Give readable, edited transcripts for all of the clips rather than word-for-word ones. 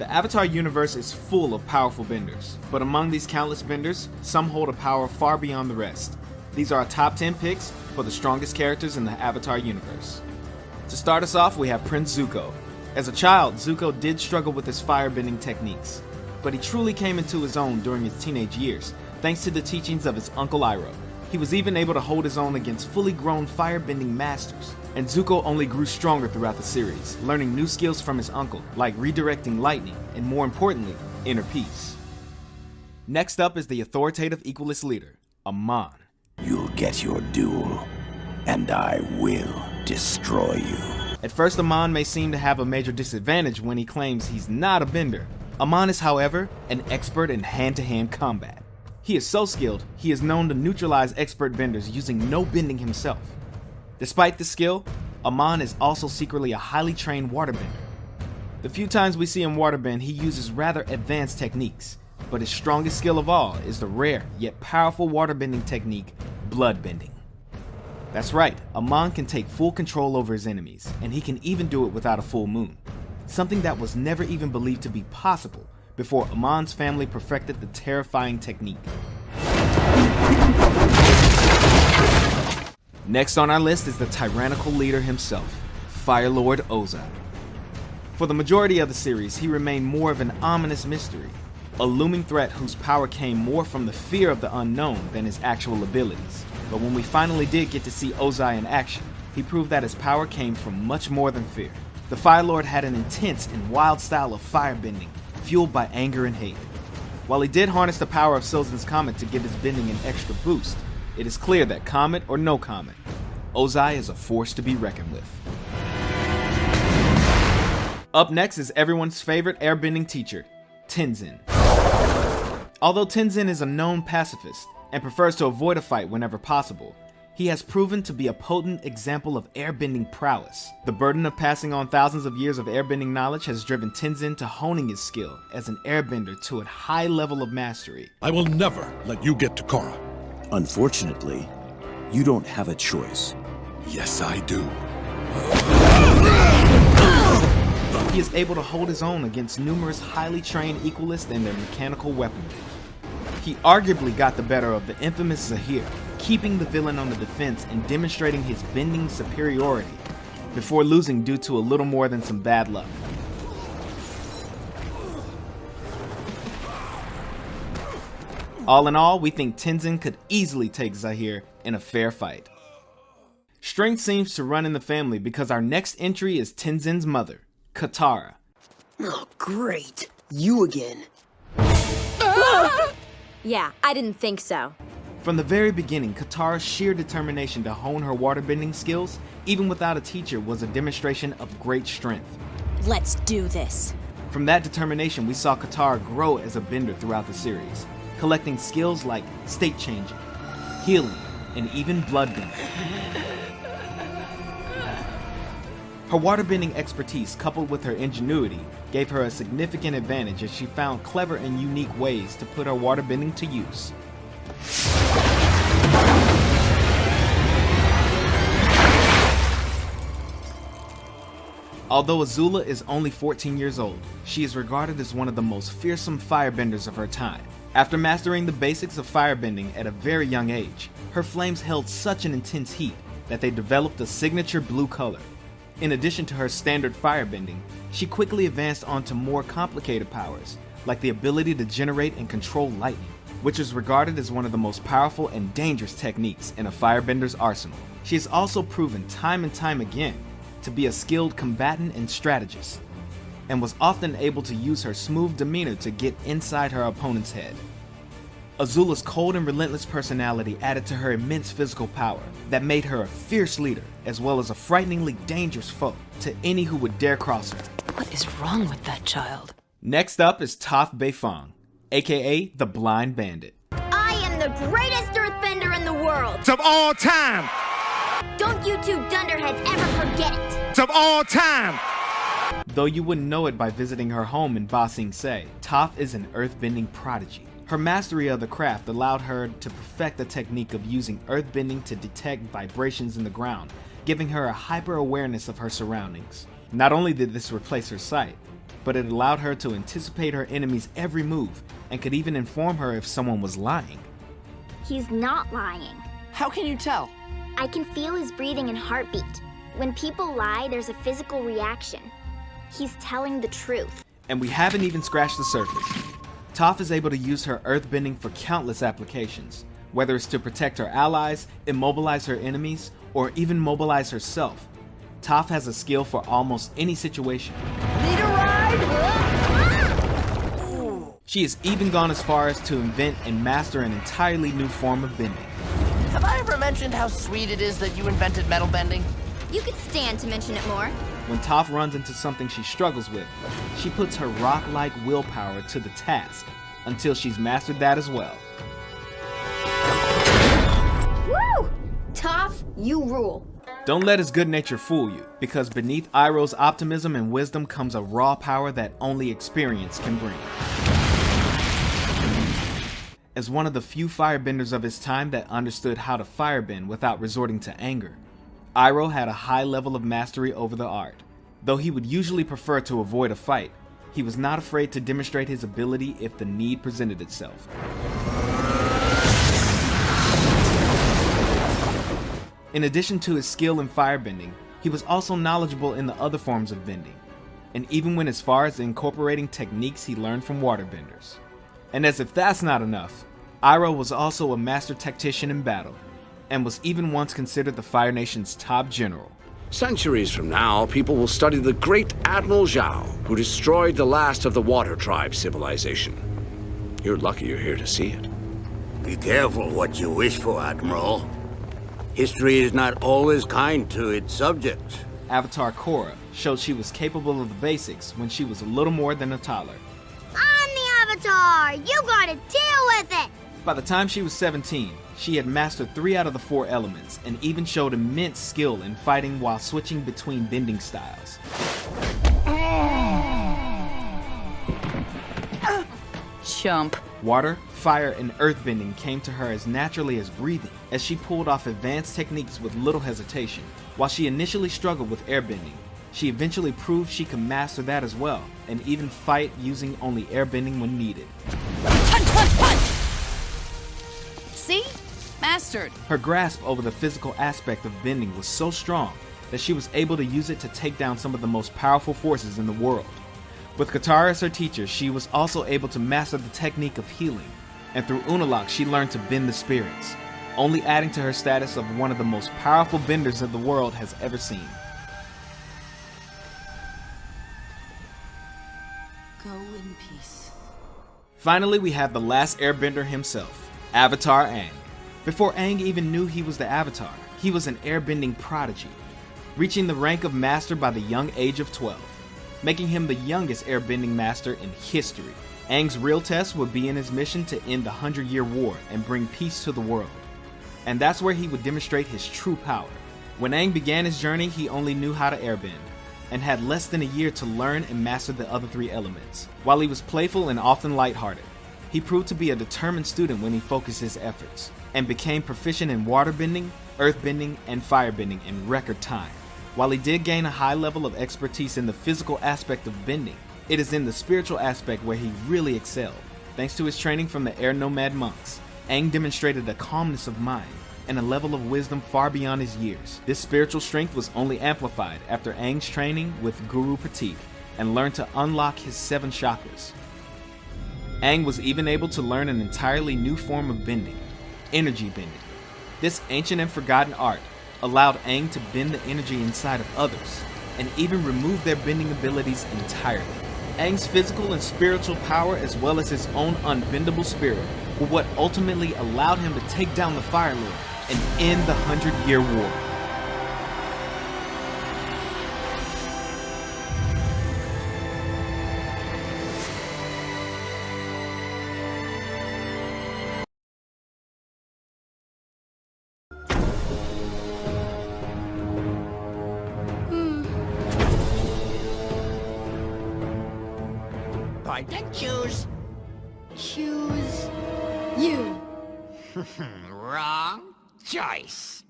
The Avatar universe is full of powerful benders, but among these countless benders, some hold a power far beyond the rest. These are our top 10 picks for the strongest characters in the Avatar universe. To start us off, we have Prince Zuko. As a child, Zuko did struggle with his firebending techniques, but he truly came into his own during his teenage years, thanks to the teachings of his uncle Iroh. He was even able to hold his own against fully grown firebending masters, and Zuko only grew stronger throughout the series, learning new skills from his uncle, like redirecting lightning, and more importantly, inner peace. Next up is the authoritative equalist leader, Amon. You'll get your duel, and I will destroy you. At first, Amon may seem to have a major disadvantage when he claims he's not a bender. Amon is, however, an expert in hand-to-hand combat. He is so skilled, he is known to neutralize expert benders using no bending himself. Despite this skill, Amon is also secretly a highly trained waterbender. The few times we see him waterbend, he uses rather advanced techniques, but his strongest skill of all is the rare yet powerful waterbending technique, bloodbending. That's right, Amon can take full control over his enemies, and he can even do it without a full moon, something that was never even believed to be possible before Amon's family perfected the terrifying technique. Next on our list is the tyrannical leader himself, Fire Lord Ozai. For the majority of the series, he remained more of an ominous mystery, a looming threat whose power came more from the fear of the unknown than his actual abilities. But when we finally did get to see Ozai in action, he proved that his power came from much more than fear. The Fire Lord had an intense and wild style of firebending, fueled by anger and hate. While he did harness the power of Sylvan's Comet to give his bending an extra boost, it is clear that comet or no comet, Ozai is a force to be reckoned with. Up next is everyone's favorite airbending teacher, Tenzin. Although Tenzin is a known pacifist and prefers to avoid a fight whenever possible, he has proven to be a potent example of airbending prowess. The burden of passing on thousands of years of airbending knowledge has driven Tenzin to honing his skill as an airbender to a high level of mastery. I will never let you get to Korra. Unfortunately, you don't have a choice. Yes, I do. He is able to hold his own against numerous highly trained equalists and their mechanical weaponry. He arguably got the better of the infamous Zahir, keeping the villain on the defense and demonstrating his bending superiority, before losing due to a little more than some bad luck. All in all, we think Tenzin could easily take Zahir in a fair fight. Strength seems to run in the family because our next entry is Tenzin's mother, Katara. Oh, great. You again. Yeah, I didn't think so. From the very beginning, Katara's sheer determination to hone her waterbending skills, even without a teacher, was a demonstration of great strength. Let's do this. From that determination, we saw Katara grow as a bender throughout the series, collecting skills like state changing, healing, and even bloodbending. Her waterbending expertise, coupled with her ingenuity, gave her a significant advantage as she found clever and unique ways to put her waterbending to use. Although Azula is only 14 years old, she is regarded as one of the most fearsome firebenders of her time. After mastering the basics of firebending at a very young age, her flames held such an intense heat that they developed a signature blue color. In addition to her standard firebending, she quickly advanced onto more complicated powers, like the ability to generate and control lightning, which is regarded as one of the most powerful and dangerous techniques in a firebender's arsenal. She has also proven time and time again to be a skilled combatant and strategist, and was often able to use her smooth demeanor to get inside her opponent's head. Azula's cold and relentless personality added to her immense physical power that made her a fierce leader, as well as a frighteningly dangerous foe to any who would dare cross her. What is wrong with that child? Next up is Toph Beifong, aka the Blind Bandit. I am the greatest earthbender in the world. Of all time! Don't you two dunderheads ever forget it. Of all time! Though you wouldn't know it by visiting her home in Ba Sing Se, Toph is an earthbending prodigy. Her mastery of the craft allowed her to perfect the technique of using earthbending to detect vibrations in the ground, giving her a hyper-awareness of her surroundings. Not only did this replace her sight, but it allowed her to anticipate her enemy's every move and could even inform her if someone was lying. He's not lying. How can you tell? I can feel his breathing and heartbeat. When people lie, there's a physical reaction. He's telling the truth. And we haven't even scratched the surface. Toph is able to use her earthbending for countless applications, whether it's to protect her allies, immobilize her enemies, or even mobilize herself. Toph has a skill for almost any situation. Need a ride? She has even gone as far as to invent and master an entirely new form of bending. Have I ever mentioned how sweet it is that you invented metal bending? You could stand to mention it more. When Toph runs into something she struggles with, she puts her rock-like willpower to the task until she's mastered that as well. Woo! Toph, you rule. Don't let his good nature fool you, because beneath Iroh's optimism and wisdom comes a raw power that only experience can bring. As one of the few firebenders of his time that understood how to firebend without resorting to anger, Iroh had a high level of mastery over the art. Though he would usually prefer to avoid a fight, he was not afraid to demonstrate his ability if the need presented itself. In addition to his skill in firebending, he was also knowledgeable in the other forms of bending, and even went as far as incorporating techniques he learned from waterbenders. And as if that's not enough, Iroh was also a master tactician in battle, and was even once considered the Fire Nation's top general. Centuries from now, people will study the great Admiral Zhao, who destroyed the last of the Water Tribe civilization. You're lucky you're here to see it. Be careful what you wish for, Admiral. History is not always kind to its subjects. Avatar Korra showed she was capable of the basics when she was a little more than a toddler. I'm the Avatar! You gotta deal with it! By the time she was 17, she had mastered 3 out of the 4 elements and even showed immense skill in fighting while switching between bending styles. Chump. Water, fire, and earthbending came to her as naturally as breathing, as she pulled off advanced techniques with little hesitation. While she initially struggled with airbending, she eventually proved she could master that as well, and even fight using only airbending when needed. Punch, punch, punch! See? Mastered. Her grasp over the physical aspect of bending was so strong that she was able to use it to take down some of the most powerful forces in the world. With Katara as her teacher, she was also able to master the technique of healing, and through Unalaq she learned to bend the spirits, only adding to her status of one of the most powerful benders that the world has ever seen. Go in peace. Finally, we have the last airbender himself, Avatar Aang. Before Aang even knew he was the Avatar, he was an airbending prodigy, reaching the rank of master by the young age of 12, making him the youngest airbending master in history. Aang's real test would be in his mission to end the 100-Year War and bring peace to the world. And that's where he would demonstrate his true power. When Aang began his journey, he only knew how to airbend, and had less than a year to learn and master the other 3 elements. While he was playful and often lighthearted, he proved to be a determined student when he focused his efforts, and became proficient in waterbending, earthbending, and firebending in record time. While he did gain a high level of expertise in the physical aspect of bending, it is in the spiritual aspect where he really excelled. Thanks to his training from the Air Nomad monks, Aang demonstrated a calmness of mind and a level of wisdom far beyond his years. This spiritual strength was only amplified after Aang's training with Guru Pratik and learned to unlock his 7 chakras. Aang was even able to learn an entirely new form of bending, energy bending. This ancient and forgotten art allowed Aang to bend the energy inside of others, and even remove their bending abilities entirely. Aang's physical and spiritual power, as well as his own unbendable spirit, were what ultimately allowed him to take down the Fire Lord and end the 100-Year War. Point and choose. Choose you. Wrong choice.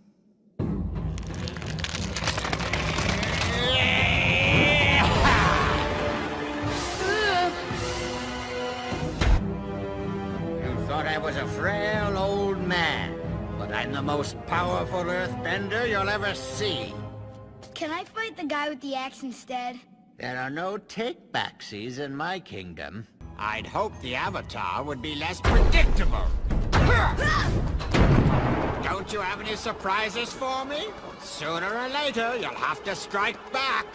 was a frail old man, but I'm the most powerful earthbender you'll ever see. Can I fight the guy with the axe instead? There are no take-backsies in my kingdom. I'd hope the Avatar would be less predictable. Don't you have any surprises for me? Sooner or later, you'll have to strike back.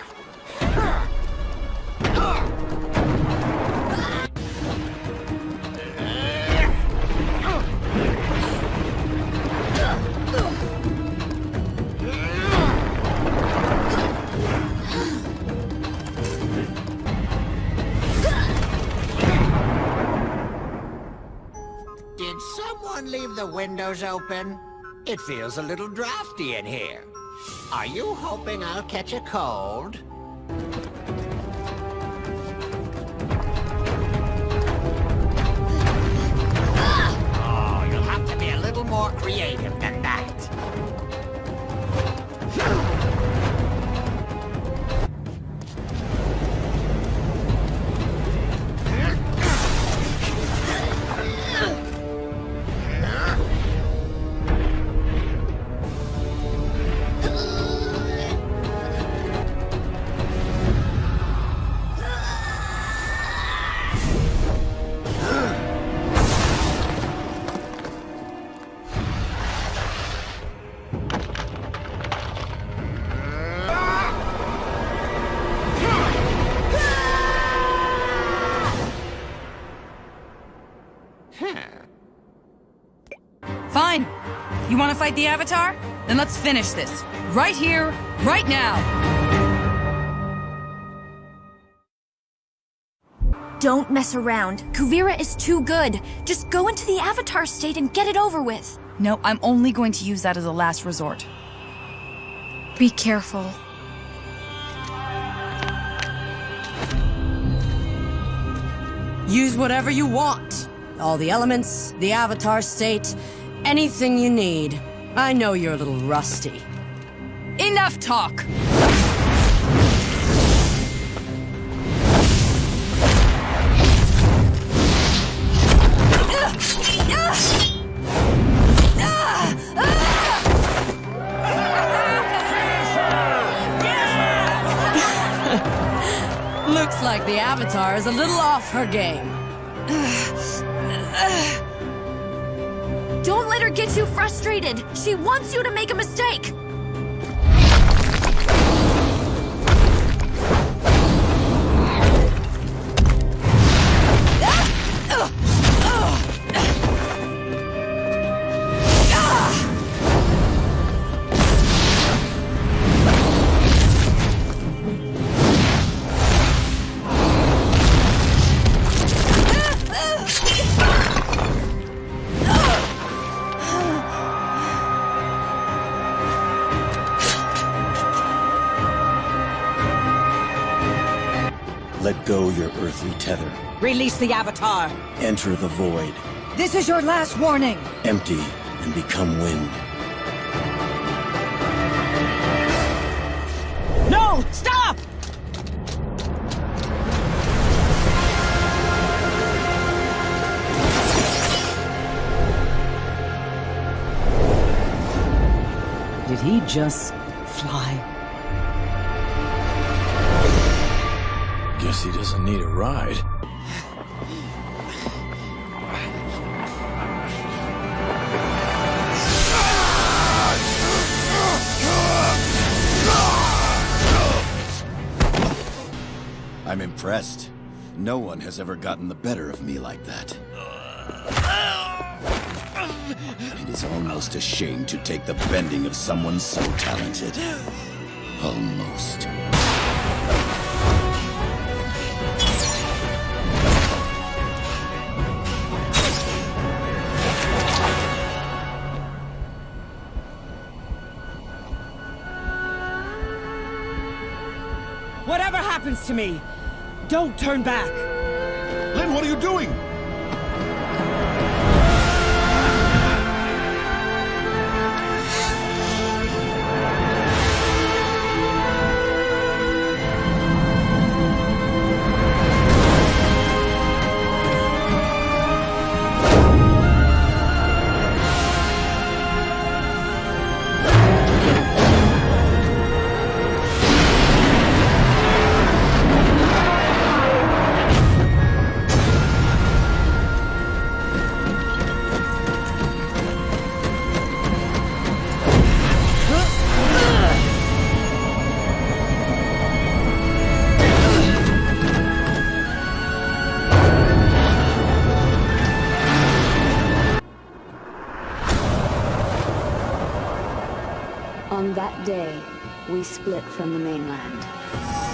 Did someone leave the windows open? It feels a little drafty in here. Are you hoping I'll catch a cold? Oh, you'll have to be a little more creative than that. Fine. You want to fight the Avatar? Then let's finish this. Right here, right now. Don't mess around. Kuvira is too good. Just go into the Avatar state and get it over with. No, I'm only going to use that as a last resort. Be careful. Use whatever you want. All the elements, the Avatar state, anything you need. I know you're a little rusty. Enough talk! Looks like the Avatar is a little off her game. Don't let her get you frustrated. She wants you to make a mistake. Let go your earthly tether. Release the Avatar. Enter the void. This is your last warning. Empty and become wind. No! Stop! Did he just fly? Guess he doesn't need a ride. I'm impressed. No one has ever gotten the better of me like that. It is almost a shame to take the bending of someone so talented. Almost. Whatever happens to me, don't turn back. Lin, what are you doing? That day, we split from the mainland.